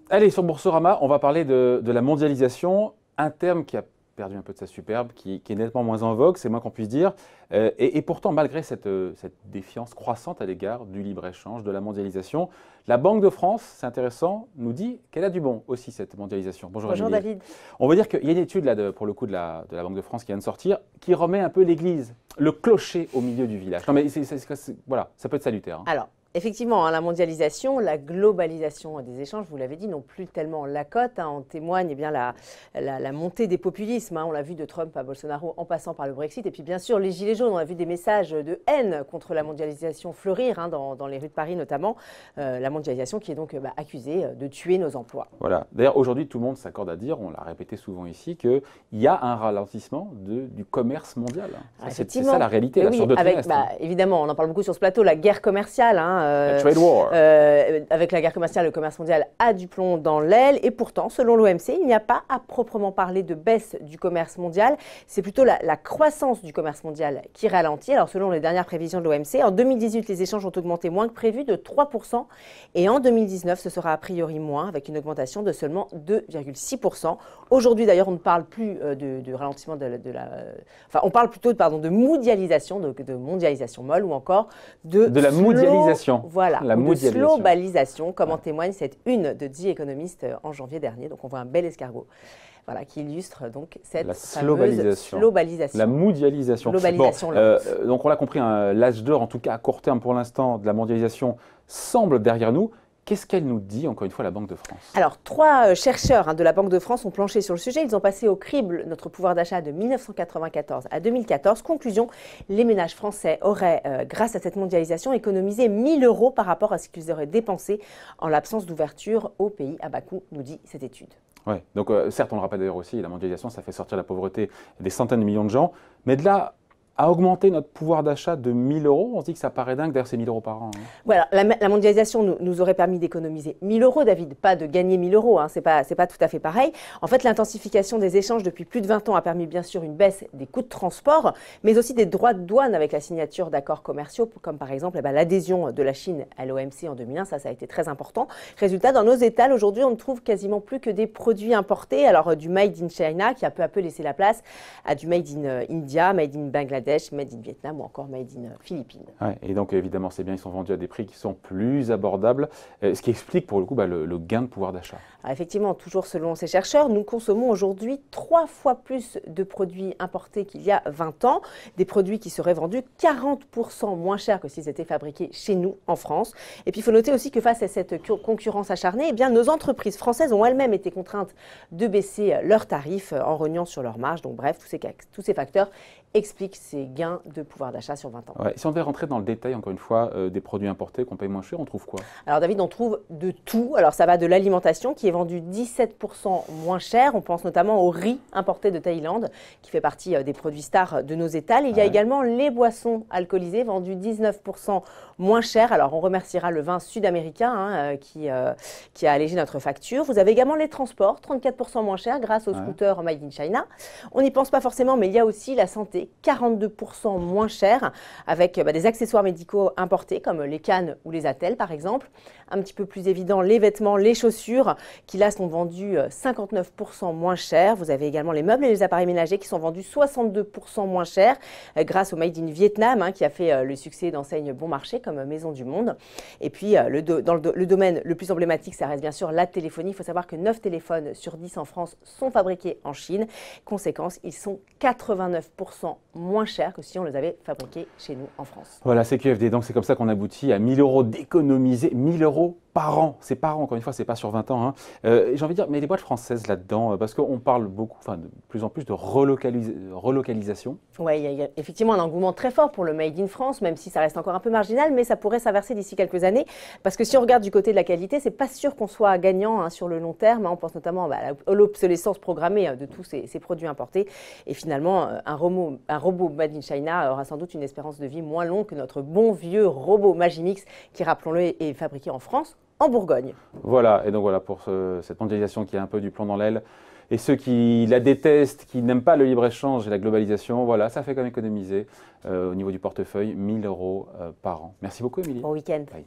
Allez, sur Boursorama, on va parler de la mondialisation, un terme qui a perdu un peu de sa superbe, qui est nettement moins en vogue, c'est moins qu'on puisse dire. Et pourtant, malgré cette défiance croissante à l'égard du libre-échange, de la mondialisation, la Banque de France, c'est intéressant, nous dit qu'elle a du bon aussi, cette mondialisation. Bonjour, Bonjour David. On va dire qu'il y a une étude, là, pour le coup, de la Banque de France qui vient de sortir, qui remet un peu l'église, le clocher au milieu du village. Non mais voilà, ça peut être salutaire. Hein. Alors, effectivement, la mondialisation, la globalisation des échanges, vous l'avez dit, n'ont plus tellement la cote. En témoigne eh bien, la montée des populismes. On l'a vu de Trump à Bolsonaro en passant par le Brexit. Et puis bien sûr, les Gilets jaunes, on a vu des messages de haine contre la mondialisation fleurir dans les rues de Paris notamment. La mondialisation qui est donc accusée de tuer nos emplois. Voilà. D'ailleurs, aujourd'hui, tout le monde s'accorde à dire, on l'a répété souvent ici, qu'il y a un ralentissement du commerce mondial. C'est ça la réalité, là, oui, sur deux trimestres. Évidemment, on en parle beaucoup sur ce plateau, la guerre commerciale. Trade war. Avec la guerre commerciale, le commerce mondial a du plomb dans l'aile. Et pourtant, selon l'OMC, il n'y a pas à proprement parler de baisse du commerce mondial. C'est plutôt la croissance du commerce mondial qui ralentit. Alors, selon les dernières prévisions de l'OMC, en 2018, les échanges ont augmenté moins que prévu de 3%. Et en 2019, ce sera a priori moins, avec une augmentation de seulement 2,6%. Aujourd'hui, d'ailleurs, on ne parle plus de ralentissement Enfin, on parle plutôt de mondialisation, de mondialisation molle ou encore de la mondialisation. Voilà, la de globalisation, comme en témoigne cette une de The Economist en janvier dernier. Donc on voit un bel escargot qui illustre donc cette fameuse globalisation. La mondialisation. Donc on l'a compris, l'âge d'or, en tout cas à court terme pour l'instant, de la mondialisation semble derrière nous. Qu'est-ce qu'elle nous dit, encore une fois, la Banque de France? Alors, 3 chercheurs de la Banque de France ont planché sur le sujet. Ils ont passé au crible notre pouvoir d'achat de 1994 à 2014. Conclusion, les ménages français auraient, grâce à cette mondialisation, économisé 1 000 € par rapport à ce qu'ils auraient dépensé en l'absence d'ouverture au pays à bas coût, nous dit cette étude. Oui, donc certes, on le rappelle d'ailleurs aussi, la mondialisation, ça fait sortir la pauvreté des centaines de millions de gens. Mais de là à augmenter notre pouvoir d'achat de 1 000 €, on se dit que ça paraît dingue, d'ailleurs c'est 1 000 € par an. Hein. Voilà, la mondialisation nous aurait permis d'économiser 1 000 €, David, pas de gagner 1 000 €, hein, c'est pas tout à fait pareil. En fait, l'intensification des échanges depuis plus de 20 ans a permis bien sûr une baisse des coûts de transport, mais aussi des droits de douane avec la signature d'accords commerciaux, comme par exemple l'adhésion de la Chine à l'OMC en 2001, ça a été très important. Résultat, dans nos étals, aujourd'hui, on ne trouve quasiment plus que des produits importés, alors du Made in China, qui a peu à peu laissé la place à du Made in India, Made in Bangladesh, Made in Vietnam ou encore Made in Philippines. Ouais, et donc évidemment c'est bien, ils sont vendus à des prix qui sont plus abordables, ce qui explique pour le coup le gain de pouvoir d'achat. Effectivement, toujours selon ces chercheurs, nous consommons aujourd'hui 3 fois plus de produits importés qu'il y a 20 ans, des produits qui seraient vendus 40% moins cher que s'ils étaient fabriqués chez nous en France. Et puis il faut noter aussi que face à cette concurrence acharnée, eh bien, nos entreprises françaises ont elles-mêmes été contraintes de baisser leurs tarifs en rognant sur leurs marges. Donc bref, tous ces facteurs expliquent ces gains de pouvoir d'achat sur 20 ans. Ouais, si on devait rentrer dans le détail, encore une fois, des produits importés qu'on paye moins cher, on trouve quoi? Alors David, on trouve de tout. Alors ça va de l'alimentation qui est vendue 17% moins cher. On pense notamment au riz importé de Thaïlande qui fait partie des produits stars de nos étals. Il y a également les boissons alcoolisées vendues 19% moins cher. Alors on remerciera le vin sud-américain qui a allégé notre facture. Vous avez également les transports, 34% moins cher grâce aux scooters Made in China. On n'y pense pas forcément, mais il y a aussi la santé, 42% moins cher, avec des accessoires médicaux importés comme les cannes ou les attelles par exemple. Un petit peu plus évident, les vêtements, les chaussures qui là sont vendus 59% moins cher. Vous avez également les meubles et les appareils ménagers qui sont vendus 62% moins cher grâce au Made in Vietnam qui a fait le succès d'enseignes bon marché comme Maison du Monde. Et puis dans le domaine le plus emblématique, ça reste bien sûr la téléphonie. Il faut savoir que 9 téléphones sur 10 en France sont fabriqués en Chine. Conséquence, ils sont 89% moins chers que si on les avait fabriqués chez nous en France. Voilà, c'est QFD. Donc c'est comme ça qu'on aboutit à 1 000 € d'économiser, 1 000 € par an. C'est par an, encore une fois, c'est pas sur 20 ans. Hein. J'ai envie de dire, mais les boîtes françaises là-dedans, parce qu'on parle beaucoup, de plus en plus de relocalisation. Oui, il y a effectivement un engouement très fort pour le Made in France, même si ça reste encore un peu marginal, mais ça pourrait s'inverser d'ici quelques années. Parce que si on regarde du côté de la qualité, c'est pas sûr qu'on soit gagnant sur le long terme. On pense notamment à l'obsolescence programmée de tous ces produits importés. Et finalement, un robot Made in China aura sans doute une espérance de vie moins longue que notre bon vieux robot Magimix, qui, rappelons-le, est fabriqué en France, en Bourgogne. Voilà, et donc voilà pour cette mondialisation qui a un peu du plomb dans l'aile. Et ceux qui la détestent, qui n'aiment pas le libre-échange et la globalisation, voilà, ça fait quand même économiser au niveau du portefeuille 1 000 € par an. Merci beaucoup, Émilie. Bon week-end. Bye.